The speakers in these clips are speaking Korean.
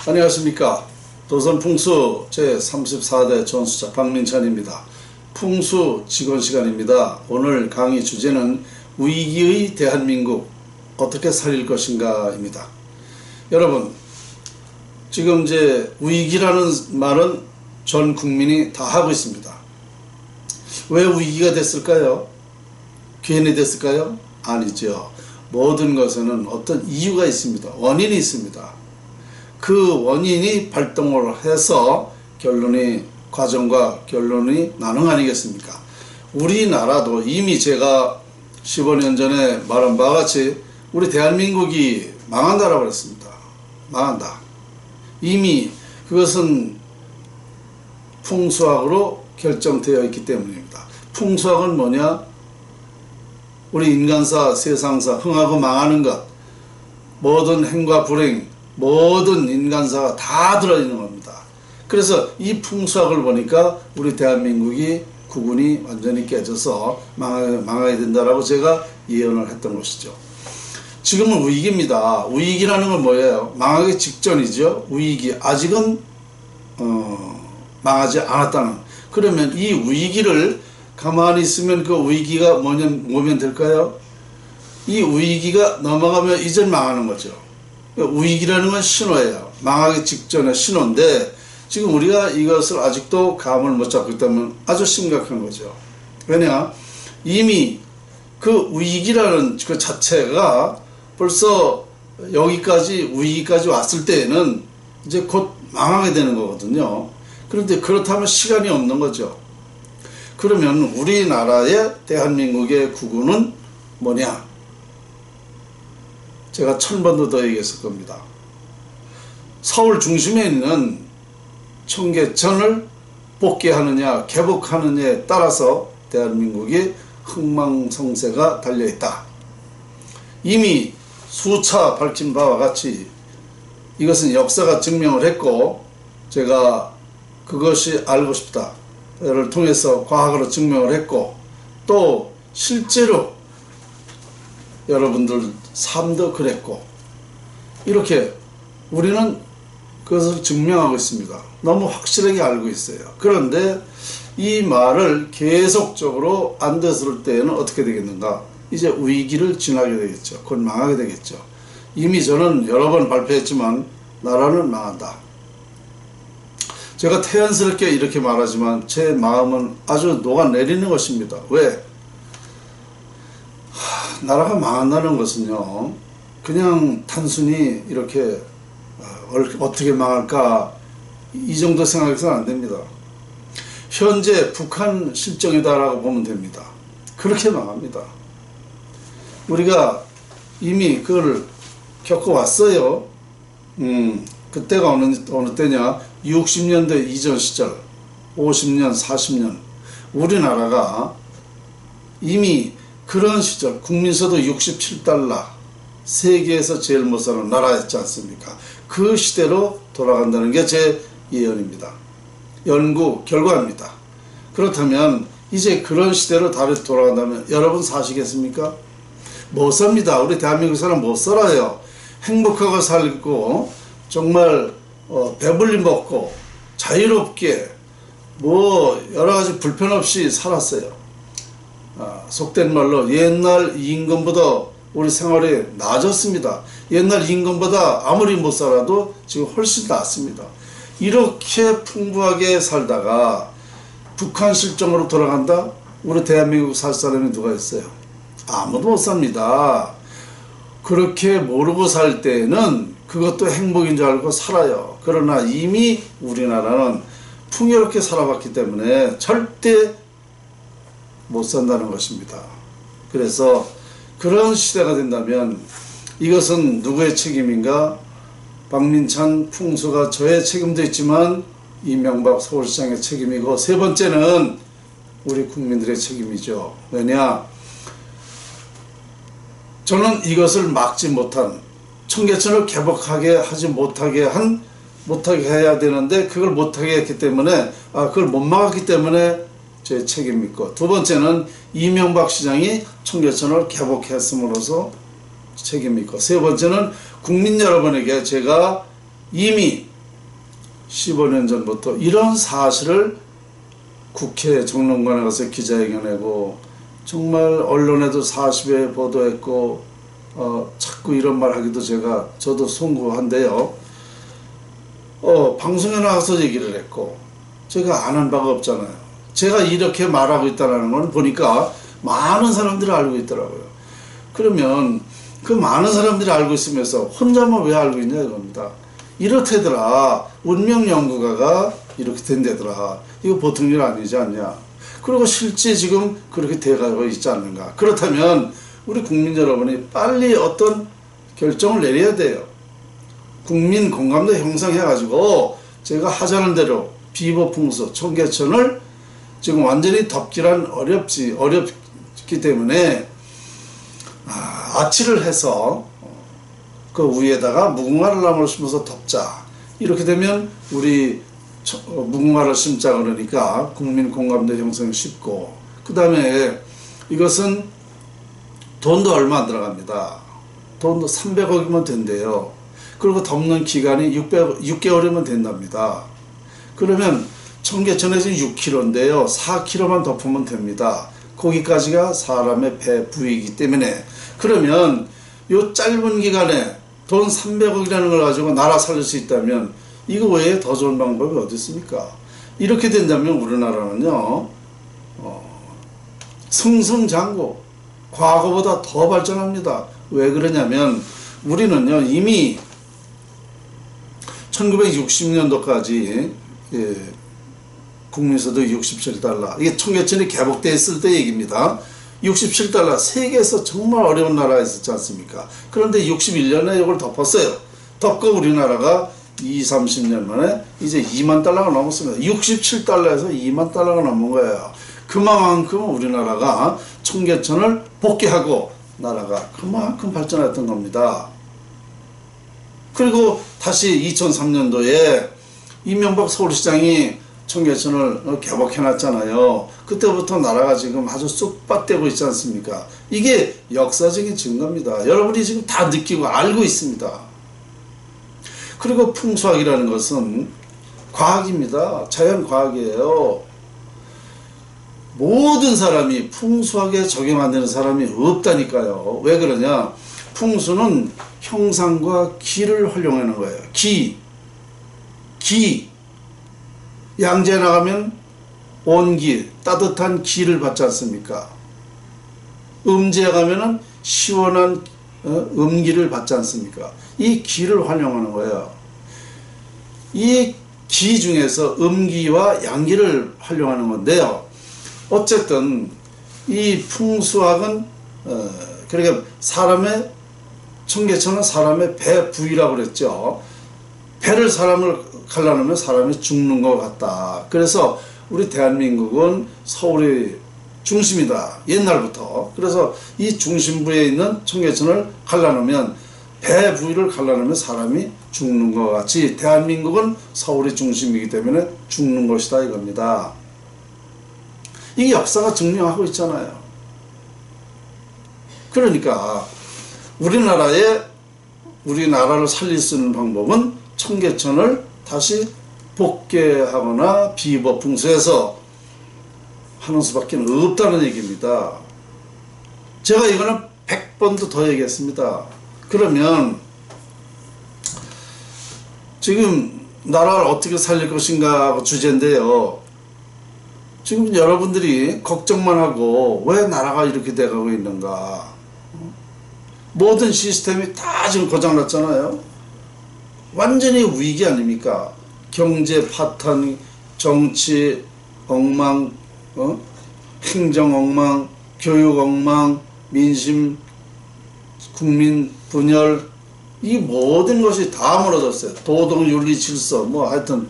안녕하십니까. 도선풍수 제34대 전수자 박민찬입니다. 풍수 직원 시간입니다. 오늘 강의 주제는 위기의 대한민국 어떻게 살릴 것인가 입니다. 여러분, 지금 이제 위기라는 말은 전 국민이 다 하고 있습니다. 왜 위기가 됐을까요? 괜히 됐을까요? 아니죠. 모든 것에는 어떤 이유가 있습니다. 원인이 있습니다. 그 원인이 발동을 해서 과정과 결론이 나는 거 아니겠습니까? 우리나라도 이미 제가 15년 전에 말한 바와 같이 우리 대한민국이 망한다라고 그랬습니다. 망한다. 이미 그것은 풍수학으로 결정되어 있기 때문입니다. 풍수학은 뭐냐? 우리 인간사, 세상사, 흥하고 망하는 것, 모든 행과 불행, 모든 인간사가 다 들어있는 겁니다. 그래서 이 풍수학을 보니까 우리 대한민국이 국운이 완전히 깨져서 망하게 된다라고 제가 예언을 했던 것이죠. 지금은 위기입니다. 위기라는 건 뭐예요? 망하기 직전이죠. 위기. 아직은 망하지 않았다는. 그러면 이 위기를 가만히 있으면 그 위기가 뭐면 될까요? 이 위기가 넘어가면 이제 망하는 거죠. 위기라는 건 신호예요. 망하기 직전의 신호인데 지금 우리가 이것을 아직도 감을 못 잡고 있다면 아주 심각한 거죠. 왜냐? 이미 그 위기라는 그 자체가 벌써 여기까지 위기까지 왔을 때에는 이제 곧 망하게 되는 거거든요. 그런데 그렇다면 시간이 없는 거죠. 그러면 우리나라의 대한민국의 국운은 뭐냐? 제가 1000번도 더 얘기했을 겁니다. 서울 중심에 있는 청계천을 복귀하느냐 개복하느냐에 따라서 대한민국이 흥망성쇠가 달려있다. 이미 수차 밝힌 바와 같이 이것은 역사가 증명을 했고 제가 그것이 알고 싶다를 통해서 과학으로 증명을 했고 또 실제로 여러분들 삶도 그랬고 이렇게 우리는 그것을 증명하고 있습니다. 너무 확실하게 알고 있어요. 그런데 이 말을 계속적으로 안 됐을 때에는 어떻게 되겠는가? 이제 위기를 지나게 되겠죠. 곧 망하게 되겠죠. 이미 저는 여러 번 발표했지만 나라는 망한다. 제가 태연스럽게 이렇게 말하지만 제 마음은 아주 녹아내리는 것입니다. 왜? 나라가 망한다는 것은요, 그냥 단순히 이렇게 어떻게 망할까 이 정도 생각해서는 안 됩니다. 현재 북한 실정이다라고 보면 됩니다. 그렇게 망합니다. 우리가 이미 그걸 겪어왔어요. 그때가 어느 때냐? 60년대 이전 시절, 50년, 40년 우리나라가 이미 그런 시절 국민소득 67달러 세계에서 제일 못 사는 나라였지 않습니까? 그 시대로 돌아간다는 게 제 예언입니다. 연구 결과입니다. 그렇다면 이제 그런 시대로 다시 돌아간다면 여러분 사시겠습니까? 못 삽니다. 우리 대한민국 사람 못 살아요. 행복하고 살고 정말 배불리 먹고 자유롭게 뭐 여러가지 불편 없이 살았어요. 속된 말로 옛날 임금보다 우리 생활이 나아졌습니다. 옛날 임금보다 아무리 못 살아도 지금 훨씬 낫습니다. 이렇게 풍부하게 살다가 북한 실정으로 돌아간다? 우리 대한민국 살 사람이 누가 있어요? 아무도 못 삽니다. 그렇게 모르고 살 때는 그것도 행복인 줄 알고 살아요. 그러나 이미 우리나라는 풍요롭게 살아왔기 때문에 절대 못 산다는 것입니다. 그래서 그런 시대가 된다면 이것은 누구의 책임인가? 박민찬 풍수가 저의 책임도 있지만 이명박 서울시장의 책임이고 세 번째는 우리 국민들의 책임이죠. 왜냐? 저는 이것을 막지 못한 청계천을 개복하게 하지 못하게 해야 되는데 그걸 못하게 했기 때문에 그걸 못 막았기 때문에 제 책임이 있고 두 번째는 이명박 시장이 청계천을 개복했음으로써 책임이 있고 세 번째는 국민 여러분에게 제가 이미 15년 전부터 이런 사실을 국회 정론관에 가서 기자회견하고 정말 언론에도 40회 보도했고 자꾸 이런 말 하기도 저도 송구한데요. 방송에 나가서 얘기를 했고 제가 아는 바가 없잖아요. 제가 이렇게 말하고 있다는 건 보니까 많은 사람들이 알고 있더라고요. 그러면 그 많은 사람들이 알고 있으면서 혼자만 왜 알고 있냐 이겁니다. 이렇대더라. 운명연구가가 이렇게 된대더라. 이거 보통 일 아니지 않냐. 그리고 실제 지금 그렇게 돼가고 있지 않는가. 그렇다면 우리 국민 여러분이 빨리 어떤 결정을 내려야 돼요. 국민 공감도 형성해가지고 제가 하자는 대로 비보풍수 청계천을 지금 완전히 덮기란 어렵기 때문에 아치를 해서 그 위에다가 무궁화를 나무를 심어서 덮자. 이렇게 되면 우리 무궁화를 심자 그러니까 국민 공감대 형성이 쉽고, 그 다음에 이것은 돈도 얼마 안 들어갑니다. 돈도 300억이면 된대요. 그리고 덮는 기간이 6개월이면 된답니다. 그러면 청계천에서 6km인데요. 4km만 덮으면 됩니다. 거기까지가 사람의 배 부위이기 때문에, 그러면 요 짧은 기간에 돈 300억이라는 걸 가지고 나라 살릴 수 있다면 이거 외에 더 좋은 방법이 어디 있습니까? 이렇게 된다면 우리나라는요 승승장구, 과거보다 더 발전합니다. 왜 그러냐면 우리는요 이미 1960년도까지 국민소득 67달러, 이게 청계천이 개복됐을 때 얘기입니다. 67달러, 세계에서 정말 어려운 나라에 있었지 않습니까? 그런데 61년에 이걸 덮었어요. 덮고 우리나라가 30년 만에 이제 2만 달러가 넘었습니다. 67달러에서 2만 달러가 넘은 거예요. 그만큼 우리나라가 청계천을 복귀하고 나라가 그만큼 발전했던 겁니다. 그리고 다시 2003년도에 이명박 서울시장이 청계천을 개복해놨잖아요. 그때부터 나라가 지금 아주 쑥밭되고 있지 않습니까? 이게 역사적인 증거입니다. 여러분이 지금 다 느끼고 알고 있습니다. 그리고 풍수학이라는 것은 과학입니다. 자연과학이에요. 모든 사람이 풍수학에 적용 안 되는 사람이 없다니까요. 왜 그러냐? 풍수는 형상과 기를 활용하는 거예요. 기. 양재에 나가면 온기, 따뜻한 기를 받지 않습니까? 음지에 가면은 시원한 음기를 받지 않습니까? 이 기를 활용하는 거예요. 이 기 중에서 음기와 양기를 활용하는 건데요. 어쨌든 이 풍수학은 그러니까 청계천은 사람의 배 부위라고 그랬죠. 사람을 갈라놓으면 사람이 죽는 것 같다. 그래서 우리 대한민국은 서울이 중심이다. 옛날부터. 그래서 이 중심부에 있는 청계천을 갈라놓으면, 배 부위를 갈라놓으면 사람이 죽는 것 같이 대한민국은 서울이 중심이기 때문에 죽는 것이다 이겁니다. 이게 역사가 증명하고 있잖아요. 그러니까 우리나라를 살릴 수 있는 방법은 청계천을 다시 복개하거나 비법풍수해서 하는 수밖에 없다는 얘기입니다. 제가 이거는 100번도 더 얘기했습니다. 그러면 지금 나라를 어떻게 살릴 것인가 주제인데요. 지금 여러분들이 걱정만 하고 왜 나라가 이렇게 돼가고 있는가. 모든 시스템이 다 지금 고장났잖아요. 완전히 위기 아닙니까? 경제 파탄, 정치 엉망, 행정 엉망, 교육 엉망, 민심, 국민 분열, 이 모든 것이 다 무너졌어요. 도덕, 윤리, 질서, 하여튼.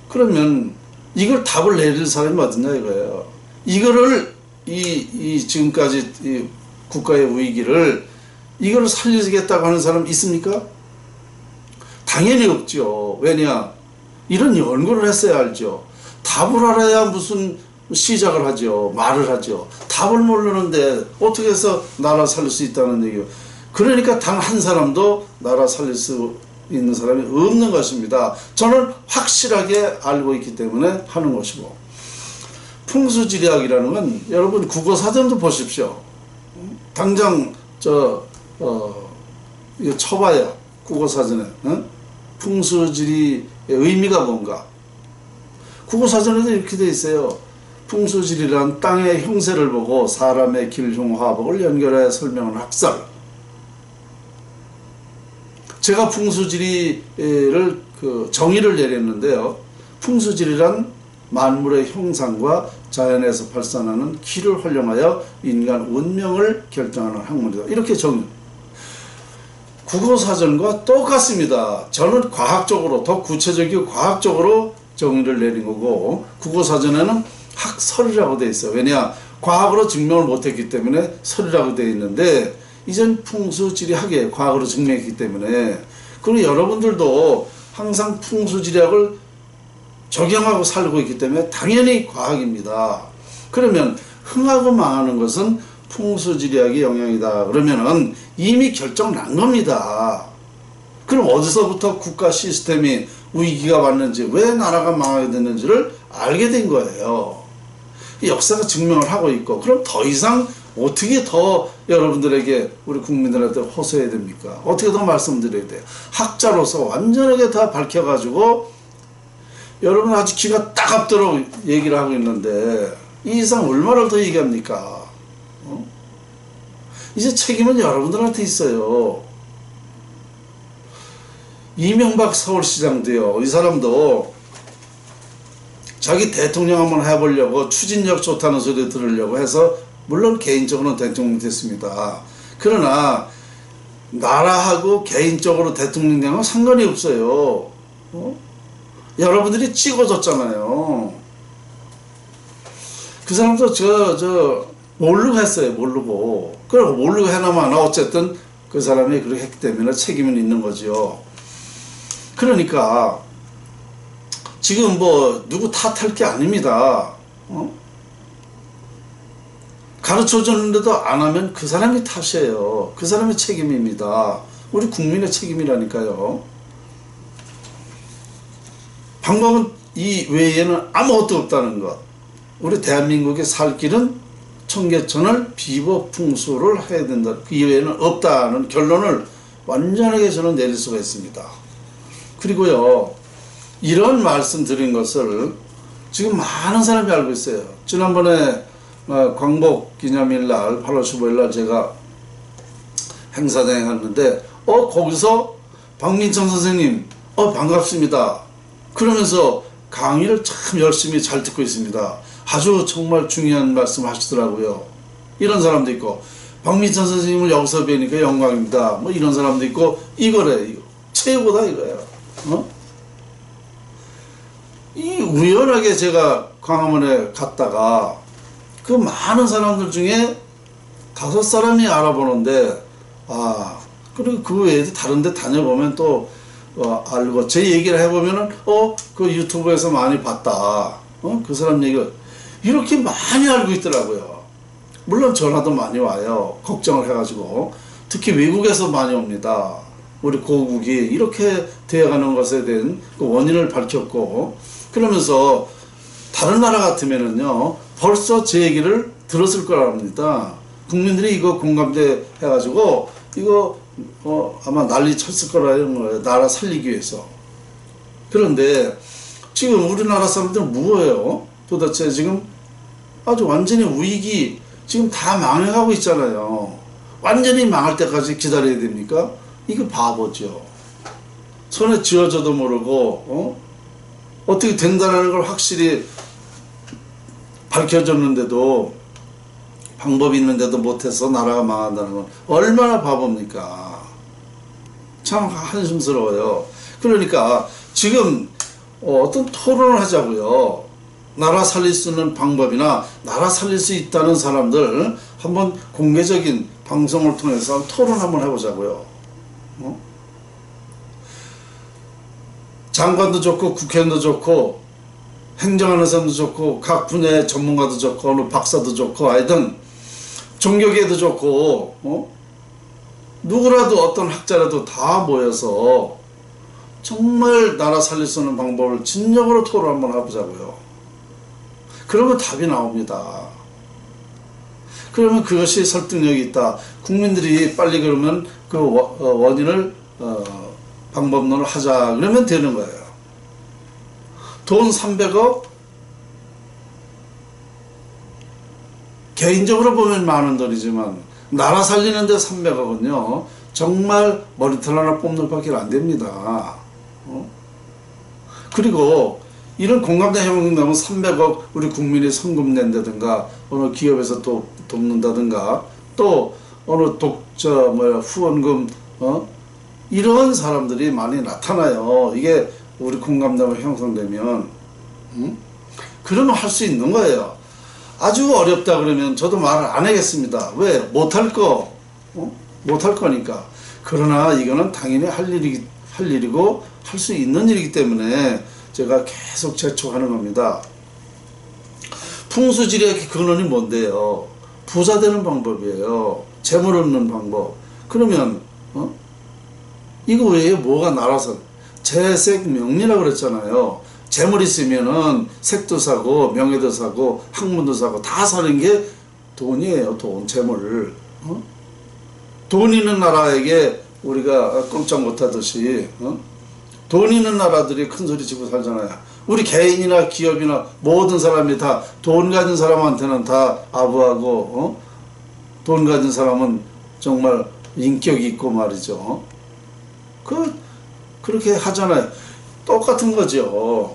그러면 이걸 답을 내릴 사람이 어딨냐 이거예요. 이거를 지금까지 이 국가의 위기를 이걸 살리겠다고 하는 사람 있습니까? 당연히 없죠. 왜냐? 이런 연구를 했어야 알죠. 답을 알아야 무슨 시작을 하죠. 말을 하죠. 답을 모르는데 어떻게 해서 나라 살릴 수 있다는 얘기예요. 그러니까 단 한 사람도 나라 살릴 수 있는 사람이 없는 것입니다. 저는 확실하게 알고 있기 때문에 하는 것이고, 풍수지리학이라는 건 여러분 국어사전도 보십시오. 당장 이거 쳐봐요. 국어사전에. 풍수지리의 의미가 뭔가. 국어사전에도 이렇게 돼 있어요. 풍수지리란 땅의 형세를 보고 사람의 길, 흉, 화복을 연결해 설명하는 학설. 제가 풍수지리를 정의를 내렸는데요. 풍수지리란 만물의 형상과 자연에서 발산하는 기를 활용하여 인간 운명을 결정하는 학문이다. 이렇게 정의. 국어사전과 똑같습니다. 저는 과학적으로, 더 구체적이고 과학적으로 정의를 내린 거고, 국어사전에는 학설이라고 되어 있어요. 왜냐? 과학으로 증명을 못했기 때문에 설이라고 되어 있는데, 이젠 풍수지리학에 과학으로 증명했기 때문에, 그리고 여러분들도 항상 풍수지리학을 적용하고 살고 있기 때문에 당연히 과학입니다. 그러면 흥하고 망하는 것은 풍수지리학의 영향이다. 그러면은 이미 결정 난 겁니다. 그럼 어디서부터 국가 시스템이 위기가 왔는지, 왜 나라가 망하게 됐는지를 알게 된 거예요. 역사가 증명을 하고 있고, 그럼 더 이상 어떻게 더 여러분들에게, 우리 국민들한테 호소해야 됩니까? 어떻게 더 말씀드려야 돼요? 학자로서 완전하게 다 밝혀가지고 여러분 아주 귀가 따갑도록 얘기를 하고 있는데, 이 이상 얼마를 더 얘기합니까? 이제 책임은 여러분들한테 있어요. 이명박 서울시장도요, 이 사람도 자기 대통령 한번 해보려고 추진력 좋다는 소리 들으려고 해서, 물론 개인적으로는 대통령이 됐습니다. 그러나 나라하고 개인적으로 대통령 되는 건 상관이 없어요. 여러분들이 찍어줬잖아요. 그 사람도 모르고 했어요. 모르고. 그리고 모르고 해나마나 어쨌든 그 사람이 그렇게 했기 때문에 책임은 있는 거죠. 그러니까 지금 뭐 누구 탓할 게 아닙니다. 가르쳐 줬는데도 안 하면 그 사람이 탓이에요. 그 사람의 책임입니다. 우리 국민의 책임이라니까요. 방법은 이 외에는 아무것도 없다는 것. 우리 대한민국의 살 길은 청계천을 비법풍수를 해야 된다. 그 이외에는 없다는 결론을 완전하게 저는 내릴 수가 있습니다. 그리고요, 이런 말씀 드린 것을 지금 많은 사람이 알고 있어요. 지난번에 광복 기념일 날 8월 15일 날 제가 행사장에 갔는데, 거기서 박민천 선생님 반갑습니다 그러면서 강의를 참 열심히 잘 듣고 있습니다. 아주 정말 중요한 말씀 하시더라고요. 이런 사람도 있고, 박민천 선생님을 여기서 뵈니까 영광입니다, 뭐 이런 사람도 있고, 이거래, 이거 최고다 이거예요. 이 우연하게 제가 광화문에 갔다가 그 많은 사람들 중에 5사람이 알아보는데, 그리고 그 외에도 다른 데 다녀보면 또 알고, 제 얘기를 해보면은 그 유튜브에서 많이 봤다, 그 사람 얘기가 이렇게 많이 알고 있더라고요. 물론 전화도 많이 와요. 걱정을 해가지고. 특히 외국에서 많이 옵니다. 우리 고국이 이렇게 되어가는 것에 대한 그 원인을 밝혔고, 그러면서 다른 나라 같으면은요 벌써 제 얘기를 들었을 거랍니다. 국민들이 이거 공감대 해가지고 이거 아마 난리 쳤을 거라는 거예요. 나라 살리기 위해서. 그런데 지금 우리나라 사람들은 뭐예요? 도대체 지금 아주 완전히 위기, 지금 다 망해가고 있잖아요. 완전히 망할 때까지 기다려야 됩니까? 이거 바보죠. 손에 쥐어져도 모르고 어떻게 된다는 걸 확실히 밝혀졌는데도, 방법이 있는데도 못해서 나라가 망한다는 건 얼마나 바보입니까? 참 한심스러워요. 그러니까 지금 어떤 토론을 하자고요. 나라 살릴 수 있는 방법이나 나라 살릴 수 있다는 사람들 한번 공개적인 방송을 통해서 토론 한번 해보자고요. 장관도 좋고 국회의원도 좋고 행정하는 사람도 좋고 각 분야의 전문가도 좋고 어느 박사도 좋고 하여튼 종교계도 좋고 누구라도 어떤 학자라도 다 모여서 정말 나라 살릴 수 있는 방법을 진정으로 토론 한번 해보자고요. 그러면 답이 나옵니다. 그러면 그것이 설득력이 있다. 국민들이 빨리 그러면 그 원인을 방법론을 하자 그러면 되는 거예요. 돈 300억 개인적으로 보면 많은 돈이지만 나라 살리는데 300억은요 정말 머리털 하나 뽑는 밖에 안 됩니다. 그리고 이런 공감대 혁명나면 300억 우리 국민이 성금 낸다든가 어느 기업에서 또 돕는다든가 또 어느 후원금 이런 사람들이 많이 나타나요. 이게 우리 공감대가 형성되면 그러면 할 수 있는 거예요. 아주 어렵다 그러면 저도 말을 안 하겠습니다. 왜? 못할 거 못할 거니까. 그러나 이거는 당연히 할 일이고 할 수 있는 일이기 때문에 제가 계속 재촉하는 겁니다. 풍수지리의 근원이 뭔데요? 부자 되는 방법이에요. 재물 얻는 방법. 그러면 이거 외에 뭐가 나라서 재색명리라고 그랬잖아요. 재물 있으면은 색도 사고 명예도 사고 학문도 사고 다 사는 게 돈이에요. 돈, 재물. 돈 있는 나라에게 우리가 꼼짝 못하듯이 돈 있는 나라들이 큰 소리 치고 살잖아요. 우리 개인이나 기업이나 모든 사람이 다 돈 가진 사람한테는 다 아부하고 돈 가진 사람은 정말 인격이 있고 말이죠. 그렇게 하잖아요. 똑같은 거죠.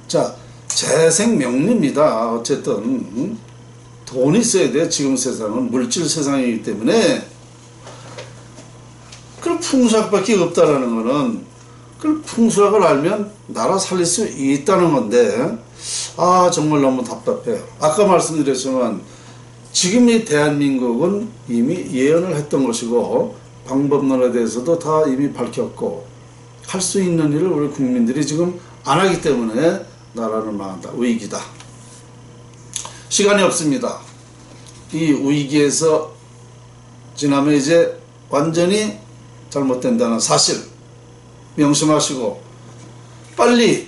자, 재생명리입니다. 어쨌든 돈이 있어야 돼요. 지금 세상은 물질 세상이기 때문에. 그럼 풍수학밖에 없다라는 거는 그 풍수학을 알면 나라 살릴 수 있다는 건데 정말 너무 답답해요. 아까 말씀드렸지만 지금 이 대한민국은 이미 예언을 했던 것이고 방법론에 대해서도 다 이미 밝혔고 할 수 있는 일을 우리 국민들이 지금 안 하기 때문에 나라는 망한다. 위기다. 시간이 없습니다. 이 위기에서 지나면 이제 완전히 잘못된다는 사실 명심하시고 빨리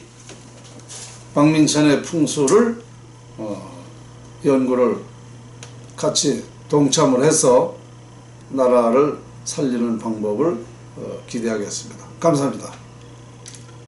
박민찬의 풍수를 연구를 같이 동참을 해서 나라를 살리는 방법을 기대하겠습니다. 감사합니다.